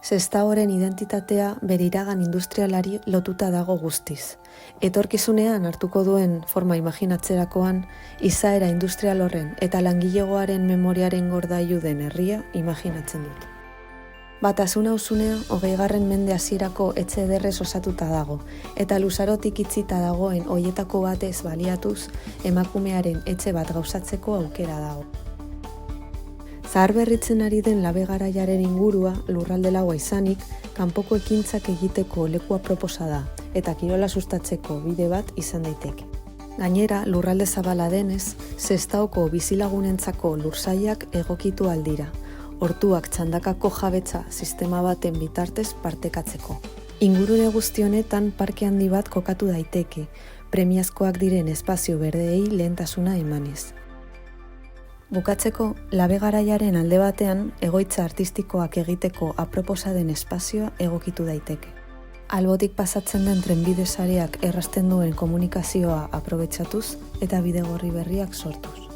Sestaoren identitatea bere iragan industrialari lotuta dago guztiz. Etorkizunean hartuko duen forma imaginatzerakoan, izaera industrial horren eta langilegoaren memoriaren gordailu den herria imaginatzen dut. Batasun auzunea 20. mende hasierako etxe ederrez osatuta dago, eta luzarotik itzita dagoen hoietako batez baliatuz, emakumearen etxe bat gauzatzeko aukera dago. Zaharberritzen ari den labe garaiaren ingurua lurralde laua izanik, kanpoko ekintzak egiteko lekua proposa da, eta kirola sustatzeko bide bat izan daiteke. Gainera, lurralde zabala denez, Sestaoko bizilagunentzako lursailak egokitu aldira, hortuak txandakako jabetza sistema baten bitartez partekatzeko. Ingurune guzti honetan parke handi bat kokatu daiteke, premiazkoak diren espazio berdeei lehentasuna emanez. Bukatzeko, labe garaiaren alde batean egoitza artistikoak egiteko aproposa den espazioa egokitu daiteke. Albotik pasatzen den trenbide sareak errazten duen komunikazioa aprobetxatuz eta bidegorri berriak sortuz.